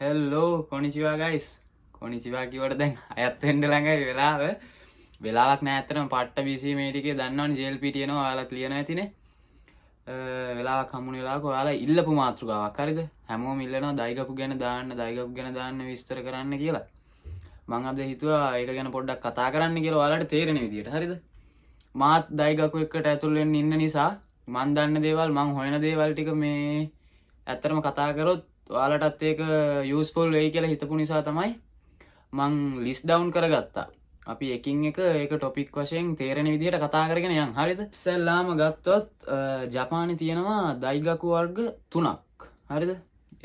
හෙල්ලෝ කොනිචිවා guys කොනිචිවා කිවට දැන් අයත් වෙන්න ළඟයි වෙලාවක් නෑ ඇත්තටම පට්ට බිසි මේ ටිකේ දන්නවනේ ජෙල්පී තියෙනවා ඔයාලත් ලියන ඇතිනේ වෙලාවක් හම්බුන වෙලාවක ඔයාලා ඉල්ලපු මාතෘකාවක් හරිද හැමෝම ඉල්ලනවා දයිගපු ගැන දාන්න විස්තර කරන්න කියලා මං අද හිතුවා ඒක ගැන පොඩ්ඩක් කතා කරන්න කියලා ඔයාලට තේරෙන විදියට හරිද මාත් දයිගකු එක්කට ඇතුල් වෙන්න ඉන්න නිසා මන් දන්න දේවල් මං හොයන දේවල් ටික මේ ඇත්තටම කතා කරොත් ඔයාලටත් ඒක යූස්ෆුල් වෙයි කියලා හිතපු නිසා තමයි මං ලිස්ට් ඩවුන් කරගත්තා. අපි එකින් එක ඒක ටොපික් වශයෙන් තේරෙන විදිහට කතා කරගෙන යන්. හරිද? ඉස්සෙල්ලාම ගත්තොත් ජපානයේ තියෙනවා දයිගකු වර්ග 3ක්. හරිද?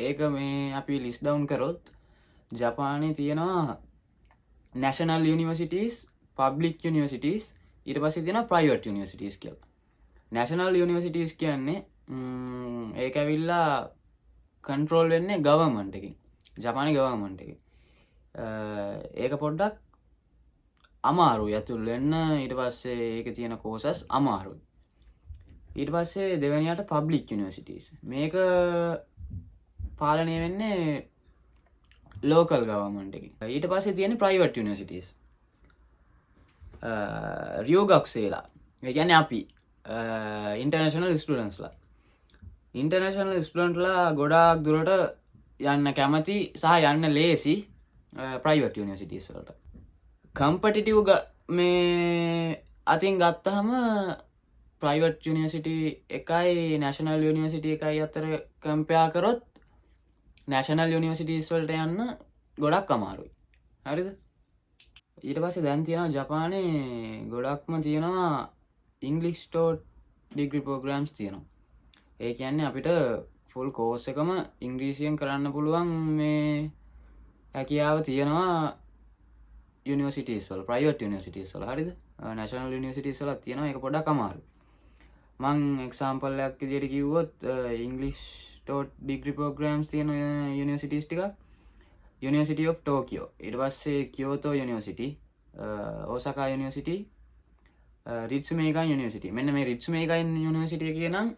ඒක මේ අපි ලිස්ට් ඩවුන් කරොත් ජපානයේ තියෙනවා national universities, public universities, ඊට පස්සේ තියෙනවා private universities කියලා. national universities කියන්නේ ඒක ඇවිල්ලා කන්ට්‍රෝල් වෙන්නේ ගවර්න්මන්ට් එකකින්. ජපානයේ ගවර්න්මන්ට් එකකින්. ඒක පොඩ්ඩක් අමාරුයි ඇතුල් වෙන්න. ඊට පස්සේ ඒක තියෙන කෝසස් අමාරුයි. ඊට පස්සේ දෙවෙනියට පබ්ලික් යුනිවර්සිටිස්. මේක පාලනය වෙන්නේ ලෝකල් ගවර්න්මන්ට් එකකින්. ඊට පස්සේ තියෙන ප්‍රයිවට් යුනිවර්සිටිස්. රියෝගක්සේලා. ඒ කියන්නේ අපි ඉන්ටර්නැෂනල් ස්ටුඩන්ට්ස්ලා. ඉන්ටර්නැෂනල් ස්ටුඩන්ට්ලා ගොඩාක් දුරට යන්න කැමති සහ යන්න ලේසි ප්‍රයිවට් යුනිවර්සිටිස් වලට. කම්පිටිටිව් මේ අතින් ගත්තහම ප්‍රයිවට් යුනිවර්සිටි එකයි නැෂනල් යුනිවර්සිටි එකයි අතර කම්පෙයාර් කරොත් නැෂනල් යුනිවර්සිටිස් වලට යන්න ගොඩක් අමාරුයි. හරිද? ඊට පස්සේ දැන් තියෙනවා ජපානයේ ගොඩක්ම තියෙනවා ඉංග්ලිෂ් ටෝට් ඩිග්‍රී ප්‍රෝග්‍රෑම්ස් තියෙනවා. ඒ කියන්නේ අපිට ෆුල් කෝස් එකම ඉංග්‍රීසියෙන් කරන්න පුළුවන් මේ හැකියාව තියෙනවා යුනිවර්සිටිස් වල, ප්‍රයිවට් යුනිවර්සිටිස් වල. හරිද? නැෂනල් යුනිවර්සිටිස් වල තියෙනවා ඒක පොඩ්ඩක් අමාරුයි. මං එක්සැම්පල් එකක් විදියට කිව්වොත් ඉංග්ලිෂ් ටෝට් ඩිග්‍රී ප්‍රෝග්‍රෑම්ස් තියෙන යුනිවර්සිටිස් ටික University of Tokyo, ඊට පස්සේ Kyoto University, Osaka University, Ritsumeikan University. මෙන්න මේ Ritsumeikan University එකේ නම්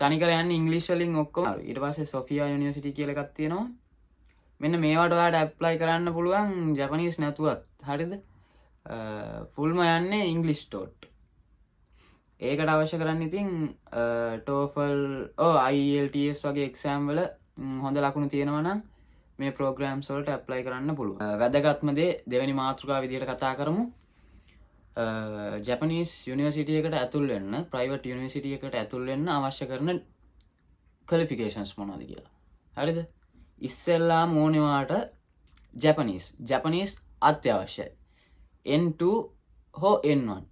තනිකර යන්නේ ඉංග්‍රීසි වලින් ඔක්කොම. ඊට පස්සේ Sophia University කියලා එකක් තියෙනවා. මෙන්න මේවට ඔයාලට ඇප්ලයි කරන්න පුළුවන් ජපනීස් නැතුවත්. හරිද? ෆුල්ම යන්නේ ඉංග්ලිෂ් ටෝට්. ඒකට අවශ්‍ය කරන්නේ ඉතින් TOEFL IELTS වගේ එක්සෑම් වල හොඳ ලකුණු තියෙනවා නම් මේ ප්‍රෝග්‍රෑම්ස් වලට ඇප්ලයි කරන්න පුළුවන්. වැදගත්ම දේ දෙවෙනි මාතෘකාව විදිහට කතා කරමු. ජපනීස් යුනිවර්සිටි එකට ඇතුල් වෙන්න, ප්‍රයිවට් යුනිවර්සිටි එකට ඇතුල් වෙන්න අවශ්‍ය කරන ක්වොලිෆිකේෂන්ස් මොනවද කියලා. හරිද? ඉස්සෙල්ලාම ඕනේ වාට ජපනීස් අත්‍යවශ්‍යයි. N2 හෝ N1.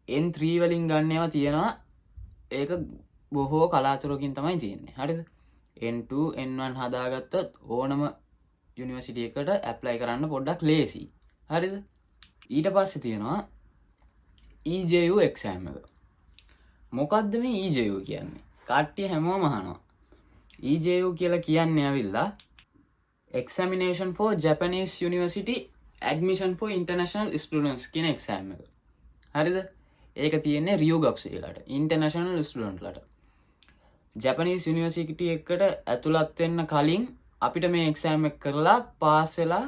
N3 වලින් ගන්න ඒවා තියෙනවා. ඒක බොහෝ කලාතුරකින් තමයි තියෙන්නේ. හරිද? N2 N1 හදාගත්තොත් ඕනම යුනිවර්සිටි එකට ඇප්ලයි කරන්න පොඩ්ඩක් ලේසි. හරිද? ඊට පස්සේ තියෙනවා EJU එක්සෑම් එක. මොකද්ද මේ EJU කියන්නේ? කට්ටිය හැමෝම අහනවා. EJU කියලා කියන්නේ ඇවිල්ලා Examination for Japanese University Admission for International Students කියන එක්සෑම් එක. හරිද? ඒක තියෙන්නේ රියෝගක්සේලාට, ඉන්ටර්නැෂනල් ස්ටුඩන්ට්ලාට. ජපනීස් යුනිවර්සිටි එකකට ඇතුළත් වෙන්න කලින් අපිට මේ එක්සෑම් එක කරලා පාස් වෙලා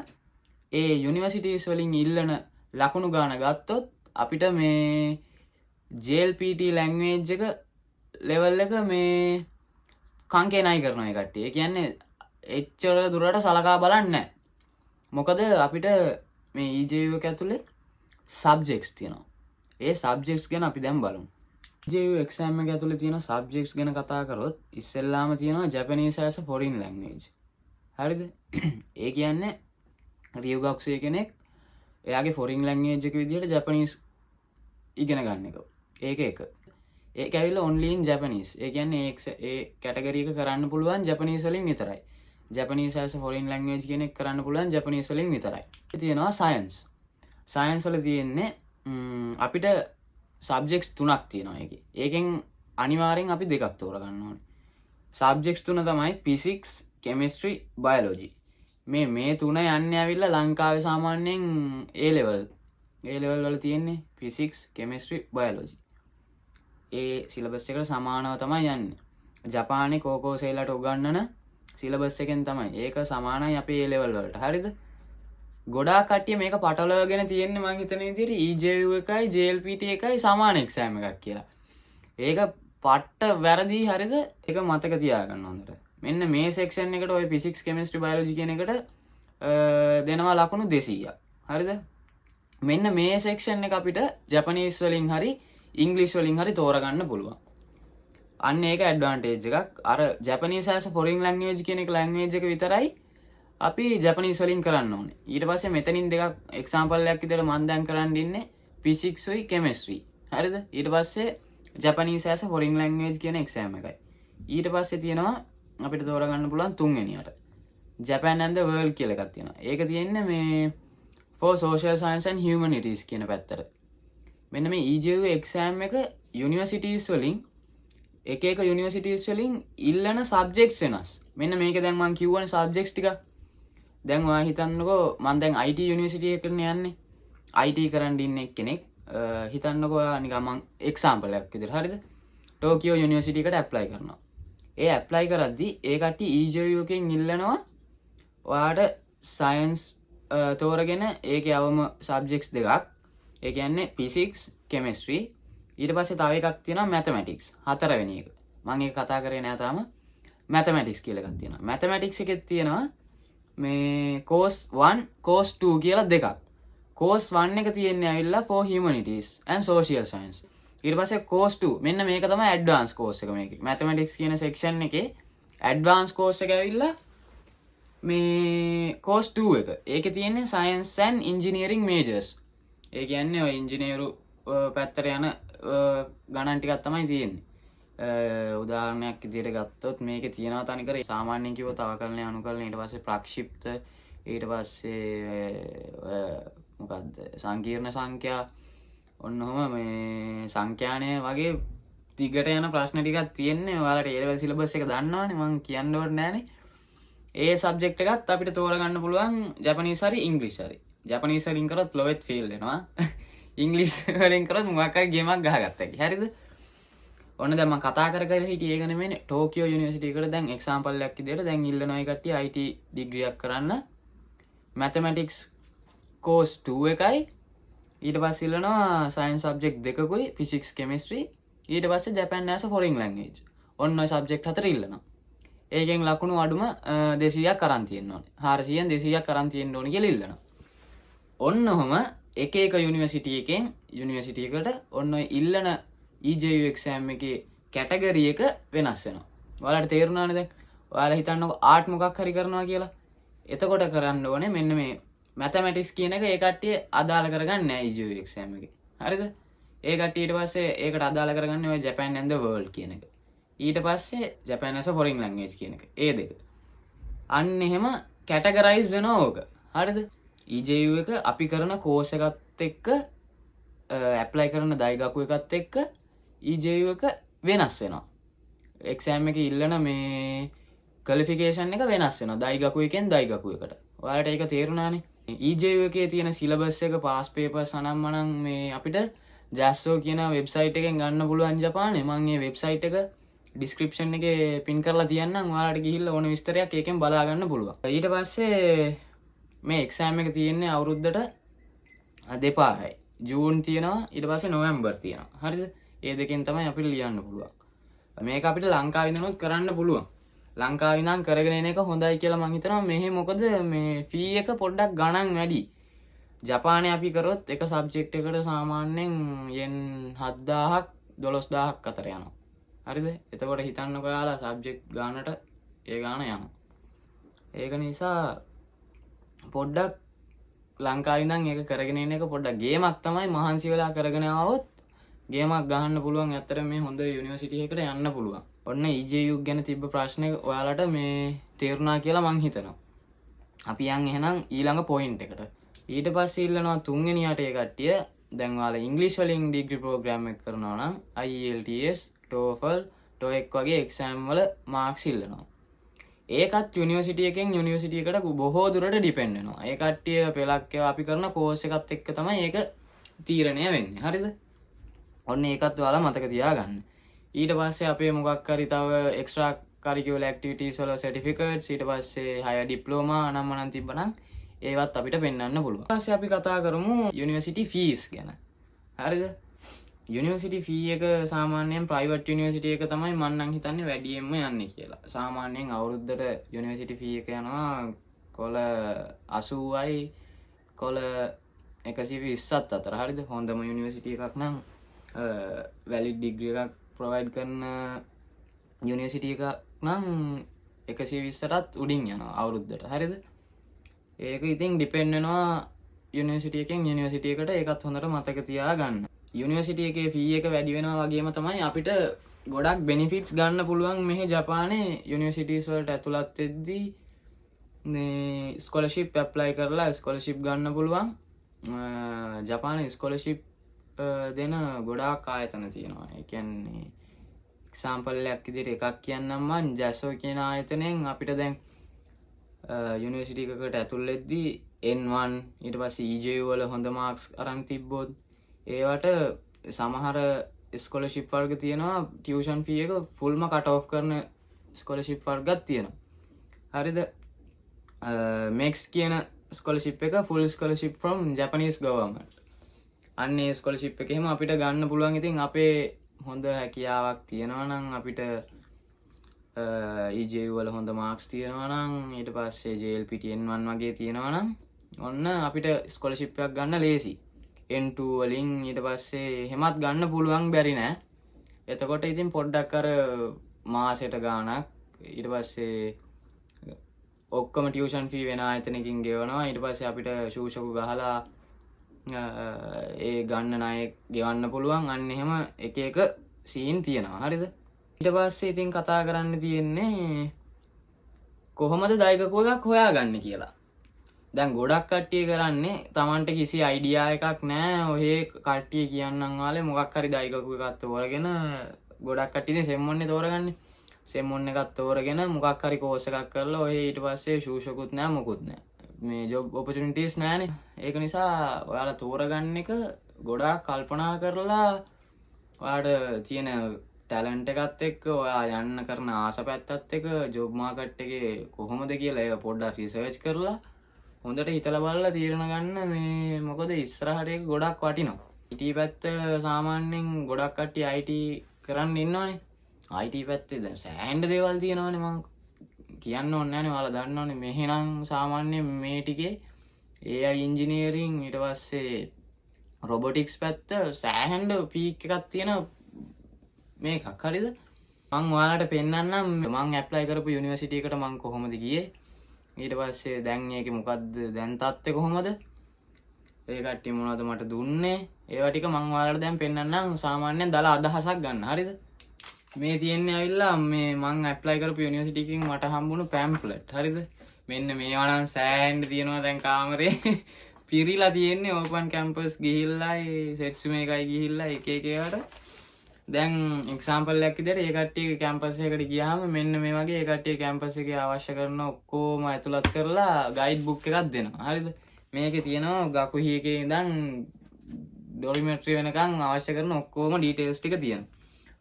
ඒ යුනිවර්සිටිස් වලින් ඉල්ලන ලකුණු ගාන ගත්තොත් අපිට මේ JLPT ලැන්ග්වේජ් එක ලෙවල් එක මේ කංකේ නයි කරනවා ඒ කට්ටිය. ඒ කියන්නේ එච්චර දුරට සලකා බලන්නේ නැහැ. මොකද අපිට මේ EJU එක ඇතුලේ සබ්ජෙක්ට්ස් තියෙනවා. ඒ සබ්ජෙක්ට්ස් ගැන අපි දැන් බලමු. EJU එක්සෑම් එක ඇතුලේ තියෙන සබ්ජෙක්ට්ස් ගැන කතා කරොත් ඉස්සෙල්ලාම තියෙනවා Japanese as a foreign language. හරිද? ඒ කියන්නේ රියෝගක්සේ කෙනෙක් එයාගේ foreign language එක විදිහට ජපනීස් ඉගෙන ගන්න එක. ඒක. ඒක ඇවිල්ලා only in Japanese. ඒ කියන්නේ ඒ කැටගරි එක කරන්න පුළුවන් ජපනීස් වලින් විතරයි. Japanese as a foreign language කියන එක කරන්න පුළුවන් ජපනීස් වලින් විතරයි. තියෙනවා science. science වල තියෙන්නේ අපිට සබ්ජෙක්ට්ස් 3ක් තියෙනවා ඒකේ. ඒකෙන් අනිවාර්යෙන් අපි දෙකක් තෝරගන්න ඕනේ. සබ්ජෙක්ට්ස් 3 තමයි physics, chemistry, biology. මේ තුන යන්නේ ඇවිල්ලා ලංකාවේ සාමාන්‍යයෙන් A level වල තියෙන්නේ physics, chemistry, biology. ඒ සිලබස් එකට සමානව තමයි යන්නේ. ජපානයේ කෝකෝසෙයිලාට උගන්වන සිලබස් එකෙන් තමයි. ඒක සමානයි අපේ A level වලට. හරිද? ගොඩාක් කට්ටිය මේක පටලවාගෙන තියෙන්නේ මං හිතන විදිහට EJU එකයි JLPT එකයි සමාන එක්සෑම් එකක් කියලා. ඒක පට්ට වැරදි. හරිද? ඒක මතක තියාගන්න හොඳට. මෙන්න මේ සෙක්ෂන් එකට ඔය physics chemistry biology කියන එකට දෙනවා ලකුණු 200ක්. හරිද? මෙන්න මේ සෙක්ෂන් එක අපිට ජපනීස් වලින් හරි ඉංග්‍රීසි වලින් හරි තෝරගන්න පුළුවන්. අන්න ඒක ඇඩ්වාන්ටේජ් එකක්. අර Japanese as a foreign language කියන එක ලැන්ග්වේජ් එක විතරයි අපි ජපනීස් වලින් කරන්න ඕනේ. ඊට පස්සේ මෙතනින් දෙකක් එක්සැම්පල් එකක් විදිහට මම දැන් කරන්න ඉන්නේ physics උයි chemistry. හරිද? ඊට පස්සේ Japanese as a foreign language කියන එක්සෑම් එකයි. ඊට පස්සේ තියෙනවා අපිට තෝරගන්න පුළුවන් තුන්වෙනියට Japan and the world කියලා එකක් තියෙනවා. ඒක තියෙන්නේ මේ for social science and humanities කියන පැත්තට. මෙන්න මේ EJU exam එක universities වලින් එක universities වලින් ඉල්ලන subjects වෙනස්. මෙන්න මේක දැන් මම කියවන subjects ටික. දැන් ඔයා හිතන්නකෝ මම දැන් IT university එකට යන්නේ. IT කරන්න ඉන්න කෙනෙක් හිතන්නකෝ ඔයා නිකන් මම example එකක් විදිහට හරිද? Tokyo University එකට apply කරනවා. ඒ apply කරද්දි ඒ කට්ටිය EJU එකෙන් ඉල්ලනවා ඔයාට science තෝරගෙන ඒකේ අවම subjects දෙකක්. ඒ කියන්නේ physics, chemistry. ඊට පස්සේ තව එකක් තියෙනවා mathematics. හතරවෙනි එක. මම ඒක කතා කරේ නෑ තාම. mathematics කියලා එකක් තියෙනවා. mathematics එකෙත් තියෙනවා මේ course 1, course 2 කියලා දෙකක්. course 1 එක තියෙන්නේ ඇවිල්ලා for humanities and social science. ඊට පස්සේ course 2 මෙන්න මේක තමයි advanced course එක මේකේ. mathematics කියන section එකේ advanced course එක ඇවිල්ලා මේ course 2 එක. ඒකේ තියෙන්නේ science and engineering majors. ඒ කියන්නේ ඔය ඉංජිනේරු පැත්තට යන ගණන් ටිකක් තමයි තියෙන්නේ. උදාහරණයක් විදිහට ගත්තොත් මේකේ තියෙනවා තනිකර සාමාන්‍යයෙන් කිව්වොත් අවකලන අනුකලන ඊට පස්සේ ප්‍රක්ෂිප්ත ඊට පස්සේ මොකද්ද සංකීර්ණ සංඛ්‍යා ඔන්න ඔහම මේ සංඛ්‍යානය වගේ දිගට යන ප්‍රශ්න ටිකක් තියෙන්නේ. ඔයාලට A level syllabus එක දන්නවනේ මම කියන්න ඕනේ නෑනේ. ඒ සබ්ජෙක්ට් එකත් අපිට තෝරගන්න පුළුවන් ජපනීස් හරි ඉංග්‍රීසි හරි. ජපනීස් වලින් කරොත් ලොවෙත් ෆේල් වෙනවා. ඉංග්‍රීසි වලින් කරොත් මොකක් හරි ගේමක් ගහගත්තා කි. හරිද? ඔන්න දැන් මම කතා කර හිටියේ ඒක නෙමෙයිනේ. ටෝකියෝ යුනිවර්සිටි එකට දැන් එක්සැම්පල් එකක් විදිහට දැන් ඉල්ලනවා ඒ කට්ටිය IT ඩිග්‍රී එකක් කරන්න. mathematics course 2 එකයි. ඊට පස්සේ ඉල්ලනවා science subject දෙකකුයි physics chemistry. ඊට පස්සේ Japan as a foreign language. ඔන්න ඔය subject හතර ඉල්ලනවා. ඒකෙන් ලකුණු අඩුම 200ක් අරන් තියෙන්න ඕනේ. 400න් 200ක් අරන් තියෙන්න ඕනේ කියලා ඉල්ලනවා. ඔන්න ඔහම එක යුනිවර්සිටි එකෙන් යුනිවර්සිටි එකට ඔන්න ඔය ඉල්ලන EJU exam එකේ කැටගරි එක වෙනස් වෙනවා. ඔයාලට තේරුණානේ දැන්? ඔයාලා හිතන්නකෝ ආර්ට් මොකක් හරි කරනවා කියලා. එතකොට කරන්න ඕනේ මෙන්න මේ mathematics කියන එක ඒ කට්ටිය අදාළ කරගන්නේ නැහැ EJU exam එකේ. හරිද? ඒ කට්ටිය ඊට පස්සේ ඒකට අදාළ කරගන්නේ ඔය Japan and the world කියන එක. ඊට පස්සේ Japan as a foreign language කියන එක. ඒ දෙක. අන්න එහෙම කැටගරයිස් වෙනවා ඕක. හරිද? EJU එක අපි කරන කෝස් එකත් එක්ක ඇප්ලයි කරන දෛගකු එකත් එක්ක EJU එක වෙනස් වෙනවා. එක්සෑම් එකේ ඉල්ලන මේ ක්වොලිෆිකේෂන් එක වෙනස් වෙනවා. දෛගකු එකෙන් දෛගකු එකට. ඔයාලට ඒක තේරුණානේ. EJU එකේ තියෙන සිලබස් එක පාස් පේපර්ස් අනම්මනම් මේ අපිට JASO කියන වෙබ්සයිට් එකෙන් ගන්න පුළුවන් ජපානේ. මම මේ වෙබ්සයිට් එක ඩිස්ක්‍රිප්ෂන් එකේ පින් කරලා තියන්නම්. ඔයාලට ගිහිල්ලා ඕන විස්තරයක් ඒකෙන් බලා ගන්න පුළුවන්. ඊට පස්සේ මේ එක්සෑම් එක තියෙන්නේ අවුරුද්දට දෙපාරයි. ජූන් තියෙනවා ඊට පස්සේ නොවැම්බර් තියෙනවා. හරිද? ඒ දෙකෙන් තමයි අපිට ලියන්න පුළුවන්. මේක අපිට ලංකාවේ ඉඳනොත් කරන්න පුළුවන්. ලංකාවේ ඉඳන් කරගෙන එන එක හොඳයි කියලා මම හිතනවා. මෙහෙ මොකද මේ ෆී එක පොඩ්ඩක් ගණන් වැඩි. ජපානයේ අපි කරොත් එක සබ්ජෙක්ට් එකකට සාමාන්‍යයෙන් yen 7000ක් 12000ක් අතර යනවා. හරිද? එතකොට හිතන්නකෝ ඔයාලා සබ්ජෙක්ට් ගානට ඒ ගාන යනවා. ඒක නිසා පොඩ්ඩක් ලංකාවේ ඉඳන් ඒක කරගෙන එන එක පොඩ්ඩක් ගේමක් තමයි. මහන්සි වෙලා කරගෙන ආවොත් ගේමක් ගහන්න පුළුවන්. ඇත්තට මේ හොඳ යුනිවර්සිටි එකකට යන්න පුළුවන්. ඔන්න EJU ගැන තිබ්බ ප්‍රශ්නේ ඔයාලට මේ තේරුණා කියලා මං හිතනවා. අපි යන් එහෙනම් ඊළඟ පොයින්ට් එකට. ඊට පස්සේ ඉල්ලනවා තුන්වෙනියට ඒ කට්ටිය දැන් ඔයාලා ඉංග්‍රීසි වලින් ඩිග්‍රී ප්‍රෝග්‍රෑම් එක කරනවා නම් IELTS, TOEFL, TOEIC වගේ එක්සෑම් වල මාක්ස් ඉල්ලනවා. ඒකත් යුනිවර්සිටි එකෙන් යුනිවර්සිටි එකට බොහෝ දුරට ඩිපෙන්ඩ් වෙනවා. ඒ කට්ටිය පෙළක් ඒවා අපි කරන කෝස් එකත් එක්ක තමයි ඒක තීරණය වෙන්නේ. හරිද? ඔන්න ඒකත් ඔයාලා මතක තියාගන්න. ඊට පස්සේ අපේ මොකක් හරි තව එක්ස්ට්‍රා කරිකියුලර් ඇක්ටිවිටීස් වල සර්ටිෆිකේට්ස් ඊට පස්සේ හයර් ඩිප්ලෝමා අනම්මනම් තිබ්බනම් ඒවත් අපිට පෙන්වන්න පුළුවන්. ඊට පස්සේ අපි කතා කරමු යුනිවර්සිටි ෆීස් ගැන. හරිද? යුනිවර්සිටි ෆී එක සාමාන්‍යයෙන් ප්‍රයිවට් යුනිවර්සිටි එක තමයි මම නම් හිතන්නේ වැඩියෙන්ම යන්නේ කියලා. සාමාන්‍යයෙන් අවුරුද්දට යුනිවර්සිටි ෆී එක යනවා කොළ 80යි කොළ 120ත් අතර. හරිද? හොඳම යුනිවර්සිටි එකක් නම් වැලිඩ් ඩිග්‍රී එකක් ප්‍රොවයිඩ් කරන යුනිවර්සිටි එකක් නම් 120ටත් උඩින් යනවා අවුරුද්දට. හරිද? ඒක ඉතින් ඩිපෙන්ඩ් වෙනවා යුනිවර්සිටි එකෙන් යුනිවර්සිටි එකට. ඒකත් හොඳට මතක තියාගන්න. යුනිවර්සිටි එකේ ෆී එක වැඩි වෙනවා වගේම තමයි අපිට ගොඩක් බෙනිෆිට්ස් ගන්න පුළුවන් මෙහි ජපානයේ යුනිවර්සිටිස් වලට ඇතුළත් වෙද්දී මේ ස්කෝලර්ෂිප් ඇප්ලයි කරලා ස්කෝලර්ෂිප් ගන්න පුළුවන්. ජපානයේ ස්කෝලර්ෂිප් දෙන ගොඩාක් ආයතන තියෙනවා. ඒ කියන්නේ එක්සැම්පල් එකක් විදිහට එකක් කියන්නම් මං ජැසෝ කියන ආයතනයෙන් අපිට දැන් යුනිවර්සිටි එකකට ඇතුල් වෙද්දී N1 ඊට පස්සේ EJU වල හොඳ මාක්ස් අරන් තිබ්බොත් ඒවට සමහර ස්කෝලර්ෂිප් වර්ග තියෙනවා. ටියුෂන් ෆී එක ෆුල්ම කට් ඔෆ් කරන ස්කෝලර්ෂිප් වර්ගත් තියෙනවා. හරිද? MEX කියන ස්කෝලර්ෂිප් එක full scholarship from Japanese government. අන්නේ ස්කෝලර්ෂිප් එක එහෙම අපිට ගන්න පුළුවන්. ඉතින් අපේ හොඳ හැකියාවක් තියෙනවා නම් අපිට EJU වල හොඳ මාක්ස් තියෙනවා නම් ඊට පස්සේ JLPT N1 වගේ තියෙනවා නම් ඔන්න අපිට ස්කෝලර්ෂිප් එකක් ගන්න ලේසි. N2 වලින් ඊට පස්සේ එහෙමත් ගන්න පුළුවන් බැරි නෑ. එතකොට ඉතින් පොඩ්ඩක් අර මාසෙට ගාණක් ඊට පස්සේ ඔක්කොම ටියුෂන් ෆී වෙන ආයතනකින් ගෙවනවා. ඊට පස්සේ අපිට ෂූෂකු ගහලා ඒ ගන්න ණය ගෙවන්න පුළුවන්. අන්න එහෙම එක එක සීන් තියෙනවා. හරිද? ඊට පස්සේ ඉතින් කතා කරන්න තියෙන්නේ කොහොමද දෛගකෝ එකක් හොයාගන්නේ කියලා. දැන් ගොඩක් කට්ටිය කරන්නේ Tamanට කිසි අයිඩියා එකක් නැහැ. ඔහේ කට්ටිය කියන්නම් වාලේ මොකක් හරි දෛගකෝ එකක් තෝරගෙන ගොඩක් කට්ටිය ඉතින් සෙම්මොන්නේ තෝරගන්නේ. සෙම්මොන් එකක් තෝරගෙන මොකක් හරි කෝස් එකක් කරලා ඔහේ ඊට පස්සේ ෂූෂකුත් නැහැ මොකුත් නැහැ. මේ ජොබ් ඔපචුනිටිස් නැහැනේ. ඒක නිසා ඔයාලා තෝරගන්න එක ගොඩාක් කල්පනා කරලා ඔයාලට තියෙන ටැලන්ට් එකත් එක්ක ඔයා යන්න කරන ආස පැත්තත් එක්ක ජොබ් මාකට් එකේ කොහොමද කියලා ඒක පොඩ්ඩක් රිසර්ච් කරලා හොඳට හිතලා බලලා තීරණ ගන්න. මේ මොකද ඉස්සරහට ඒක ගොඩක් වටිනවා. IT පැත්ත සාමාන්‍යයෙන් ගොඩක් කට්ටිය IT කරන්න ඉන්නවනේ. IT පැත්තේ දැන් සෑහෙන දේවල් තියෙනවනේ. මං කියන්න ඕනේ නැහැනේ. ඔයාලා දන්නවනේ. මෙහෙනම් සාමාන්‍යයෙන් මේ ටිකේ AI engineering ඊට පස්සේ robotics පැත්ත සෑහෙන පීක් එකක් තියෙන මේකක්. හරිද? මං ඔයාලට පෙන්නන්නම් මං ඇප්ලයි කරපු යුනිවර්සිටි එකට මං කොහොමද ගියේ. ඊට පස්සේ දැන් ඒකේ මොකද්ද දැන් තත්ත්වය කොහොමද? ඒ කට්ටිය මොනවද මට දුන්නේ? ඒවා ටික මං ඔයාලට දැන් පෙන්නන්නම් සාමාන්‍යයෙන් දාලා අදහසක් ගන්න. හරිද? මේ තියෙන්නේ ඇවිල්ලා මේ මං ඇප්ලයි කරපු යුනිවර්සිටි එකකින් මට හම්බුණු පැම්ෆ්ලට්. හරිද? මෙන්න මේවා නම් සෑහෙන්න තියෙනවා දැන් කාමරේ. පිරිලා තියෙන්නේ ඕපන් කැම්පස් ගිහිල්ලා ඒ සෙට්ස් මේකයි ගිහිල්ලා එක එක ඒවාට. දැන් එක්සැම්පල් එකක් විදිහට ඒ කට්ටිය කැම්පස් එකකට ගියාම මෙන්න මේ වගේ ඒ කට්ටිය කැම්පස් එකේ අවශ්‍ය කරන ඔක්කොම ඇතුළත් කරලා ගයිඩ් බුක් එකක් දෙනවා. හරිද? මේකේ තියෙනවා ගකුහි එකේ ඉඳන් ඩොරිමෙට්‍රි වෙනකන් අවශ්‍ය කරන ඔක්කොම ඩීටේල්ස් ටික තියෙනවා.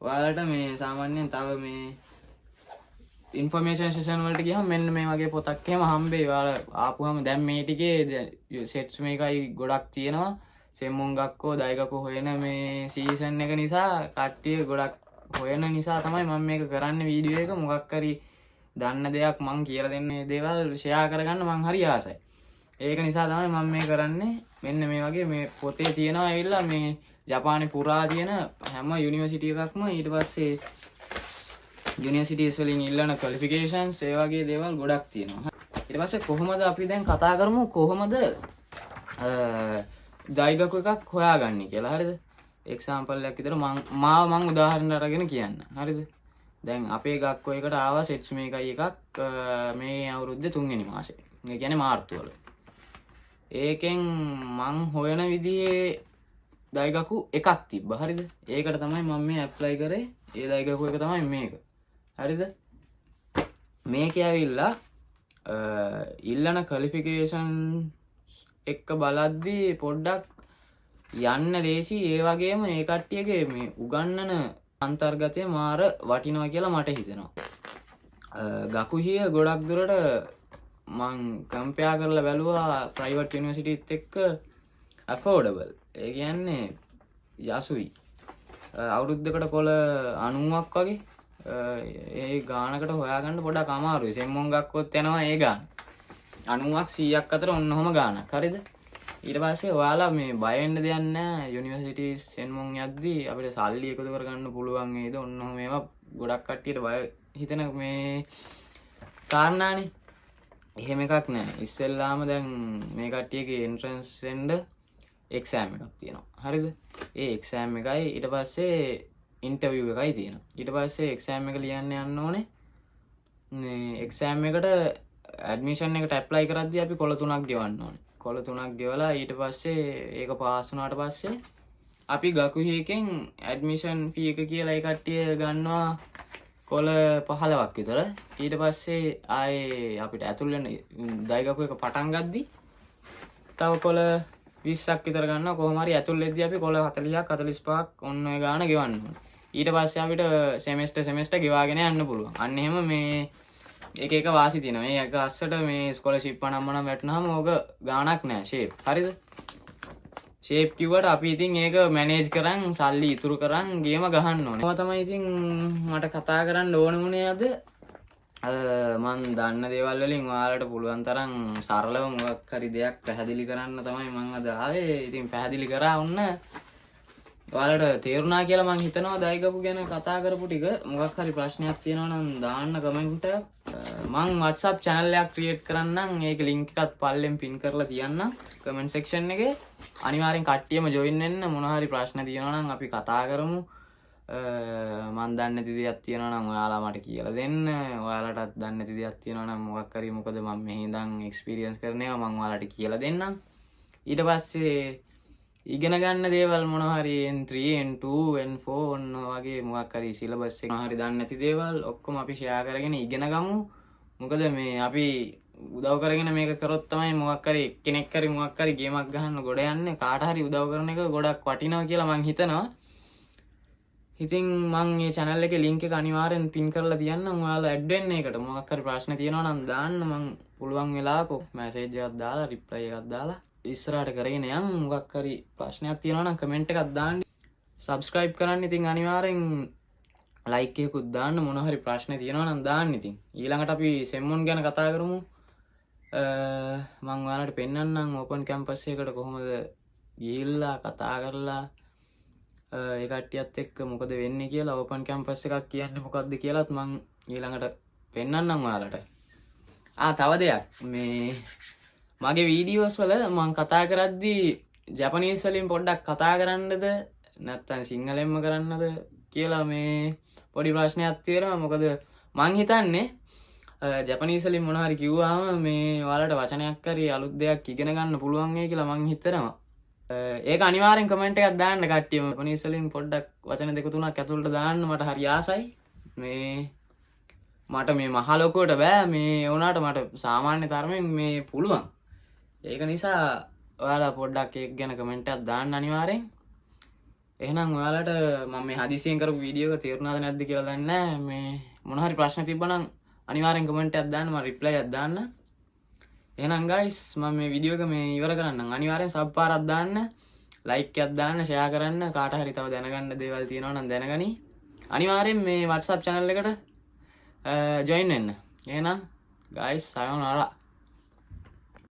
ඔයාලට මේ සාමාන්‍යයෙන් තව මේ ඉන්ෆර්මේෂන් සෙෂන් වලට ගියාම මෙන්න මේ වගේ පොතක් එහෙම හම්බෙයි. ඔයාලා ආපුවම දැන් මේ ටිකේ සෙට්ස් මේකයි ගොඩක් තියෙනවා. සෙම්මුන් ගක්කෝ දෛගකෝ හොයන මේ සීසන් එක නිසා කට්ටිය ගොඩක් හොයන නිසා තමයි මම මේක කරන්න වීඩියෝ එක. මොකක් හරි දන්න දෙයක් මං කියලා දෙන්නේ දේවල් ෂෙයා කරගන්න මං හරි ආසයි. ඒක නිසා තමයි මම මේ කරන්නේ. මෙන්න මේ වගේ මේ පොතේ තියෙනවා ඇවිල්ලා මේ ජපානයේ පුරා තියෙන හැම යුනිවර්සිටි එකක්ම ඊට පස්සේ යුනිවර්සිටිස් වලින් ඉල්ලන ක්වොලිෆිකේෂන්ස් ඒ වගේ දේවල් ගොඩක් තියෙනවා. ඊට පස්සේ කොහොමද අපි දැන් කතා කරමු කොහොමද දෛගකෝ එකක් හොයාගන්නේ කියලා. හරිද? එක්සැම්පල් එකක් විතර මං උදාහරණයක් අරගෙන කියන්න. හරිද? දැන් අපේ ගක්කෝ එකට ආවා සෙට්ස් මේකයි එකක් මේ අවුරුද්දේ 3 වෙනි මාසේ. ඒ කියන්නේ මාර්තු වල. ඒකෙන් මං හොයන විදිහේ දෛගකෝ එකක් තිබ්බා. හරිද? ඒකට තමයි මම මේ ඇප්ලයි කරේ. ඒ දෛගකෝ එක තමයි මේක. හරිද? මේකේ ඇවිල්ලා ඉල්ලන ක්වොලිෆිකේෂන් එක්ක බලද්දී පොඩ්ඩක් යන්න ලේසි. ඒ වගේම ඒ කට්ටියගේ මේ උගන්නන අන්තර්ගතය මාර වටිනවා කියලා මට හිතෙනවා. ගකුහිය ගොඩක් දුරට මං කම්පයා කරලා බැලුවා ප්‍රයිවට් යුනිවර්සිටිත් එක්ක ඇෆෝඩබල්. ඒ කියන්නේ යසුයි. අවුරුද්දකට කොළ 90ක් වගේ. ඒ ගානකට හොයාගන්න පොඩක් අමාරුයි. සෙම්මොන් ගක්කොත් යනවා ඒ ගාන. 90ක් 100ක් අතර ඔන්නෝම ගානක්. හරිද? ඊට පස්සේ ඔයාලා මේ බය වෙන්න දෙයක් නැහැ. යුනිවර්සිටි සෙන්මොන් යද්දී අපිට සල්ලි එකතු කරගන්න පුළුවන් වේද? ඔන්නෝම මේවා ගොඩක් කට්ටියට බය හිතන මේ කාරණානේ. එහෙම එකක් නැහැ. ඉස්සෙල්ලාම දැන් මේ කට්ටියගේ එන්ට්‍රන්ස් එන්න එක්සෑම් එකක් තියෙනවා. හරිද? ඒ එක්සෑම් එකයි ඊට පස්සේ ඉන්ටර්විව් එකයි තියෙනවා. ඊට පස්සේ එක්සෑම් එක ලියන්න යන්න ඕනේ. මේ එක්සෑම් එකට ඇඩ්මිෂන් එකට ඇප්ලයි කරද්දී අපි කොළ 3ක් ගෙවන්න ඕනේ. කොළ 3ක් ගෙවලා ඊට පස්සේ ඒක පාස් වුණාට පස්සේ අපි ගකුහියකින් ඇඩ්මිෂන් ෆී එක කියලා ඒ කට්ටිය ගන්නවා කොළ 15ක් විතර. ඊට පස්සේ ආයේ අපිට ඇතුල් වෙන දෛගකු එක පටන් ගද්දි තව කොළ 20ක් විතර ගන්නවා. කොහොම හරි ඇතුල් වෙද්දී අපි කොළ 40ක් 45ක් ඔන්න ඔය ගාන ගෙවන්න ඕනේ. ඊට පස්සේ අපිට සෙමෙස්ටර් ගෙවාගෙන යන්න පුළුවන්. අන්න එහෙම මේ එක වාසි තියෙනවා. මේ එක අස්සට මේ ස්කෝලර්ෂිප් අනම්මනම් වැටුනහම ඕක ගාණක් නෑ ෂේප්. හරිද? ෂේප් කිව්වට අපි ඉතින් ඒක මැනේජ් කරන් සල්ලි ඉතුරු කරන් ගේම ගහන්න ඕනේ. ඒවා තමයි ඉතින් මට කතා කරන්න ඕනේ වුණේ අද. මන් දන්න දේවල් වලින් ඔයාලට පුළුවන් තරම් සරලව මොකක් හරි දෙයක් පැහැදිලි කරන්න තමයි මම අද ආවේ. ඉතින් පැහැදිලි කරා වුණ ඔයාලට තේරුණා කියලා මං හිතනවා දෛගපු ගැන කතා කරපු ටික. මොකක් හරි ප්‍රශ්නයක් තියෙනවා නම් දාන්න කමෙන්ට් එකක්. මං WhatsApp channel එකක් create කරන්නම්. ඒක link එකත් පල්ලෙන් pin කරලා තියන්නම් comment section එකේ. අනිවාර්යෙන් කට්ටියම join වෙන්න. මොන හරි ප්‍රශ්න තියෙනවා නම් අපි කතා කරමු. මන් දන්නේ නැති දෙයක් තියෙනවා නම් ඔයාලා මට කියලා දෙන්න. ඔයාලටත් දන්නේ නැති දෙයක් තියෙනවා නම් මොකක් හරි මොකද මම මෙහි ඉඳන් experience කරන ඒවා මං ඔයාලට කියලා දෙන්නම්. ඊට පස්සේ ඉගෙන ගන්න දේවල් මොනවා හරි N3 N2 N4 ඔන්න වගේ මොකක් හරි සිලබස් එක හරි දන්නේ නැති දේවල් ඔක්කොම අපි ෂෙයා කරගෙන ඉගෙන ගමු. මොකද මේ අපි උදව් කරගෙන මේක කරොත් තමයි මොකක් හරි කෙනෙක් හරි මොකක් හරි ගේමක් ගහන්න ගොඩ යන්නේ. කාට හරි උදව් කරන එක ගොඩක් වටිනවා කියලා මං හිතනවා. ඉතින් මං මේ channel එකේ link එක අනිවාර්යෙන් pin කරලා තියන්නම්. ඔයාලා add වෙන්න ඒකට. මොකක් හරි ප්‍රශ්න තියෙනවා නම් දාන්න. මං පුළුවන් වෙලාවක message එකක් දාලා reply එකක් දාලා ඉස්සරහට කරගෙන යන්. මොකක් හරි ප්‍රශ්නයක් තියෙනවා නම් කමෙන්ට් එකක් දාන්න. subscribe කරන්න ඉතින් අනිවාර්යෙන් like එකකුත් දාන්න. මොන හරි ප්‍රශ්න තියෙනවා නම් දාන්න ඉතින්. ඊළඟට අපි සෙම්මොන් ගැන කතා කරමු. මම ඔයාලට පෙන්නන්නම් open campus එකකට කොහොමද ගිහිල්ලා කතා කරලා ඒ කට්ටියත් එක්ක මොකද වෙන්නේ කියලා. open campus එකක් කියන්නේ මොකක්ද කියලාත් මම ඊළඟට පෙන්නන්නම් ඔයාලට. තව දෙයක් මේ මගේ වීඩියෝස් වල මං කතා කරද්දී ජපනීස් වලින් පොඩ්ඩක් කතා කරන්නද නැත්නම් සිංහලෙන්ම කරන්නද කියලා මේ පොඩි ප්‍රශ්නයක් තියෙනවා. මොකද මං හිතන්නේ ජපනීස් වලින් මොනවා හරි කිව්වම මේ ඔයාලට වචනයක් හරි අලුත් දෙයක් ඉගෙන ගන්න පුළුවන් වෙයි කියලා මං හිතනවා. ඒක අනිවාර්යෙන් කමෙන්ට් එකක් දාන්න කට්ටියම. ජපනීස් වලින් පොඩ්ඩක් වචන දෙක තුනක් ඇතුළට දාන්න. මට හරි ආසයි. මේ මට මේ මහ ලොකුවට බෑ. මේ වුණාට මට සාමාන්‍ය තරමින් මේ පුළුවන්. ඒක නිසා ඔයාලා පොඩ්ඩක් ඒක ගැන කමෙන්ට් එකක් දාන්න අනිවාර්යෙන්. එහෙනම් ඔයාලට මම මේ හදිසියෙන් කරපු වීඩියෝ එක තේරුණාද නැද්ද කියලා දන්නේ නැහැ. මේ මොන හරි ප්‍රශ්න තිබ්බනම් අනිවාර්යෙන් කමෙන්ට් එකක් දාන්න. මම රිප්ලයි එකක් දාන්න. එහෙනම් guys මම මේ වීඩියෝ එක මේ ඉවර කරන්නම්. අනිවාර්යෙන් සබ් පාරක් දාන්න, ලයික් එකක් දාන්න, ෂෙයා කරන්න. කාට හරි තව දැනගන්න දේවල් තියෙනවා නම් දැනගනි. අනිවාර්යෙන් මේ WhatsApp channel එකට join වෙන්න. එහෙනම් guys sayonara.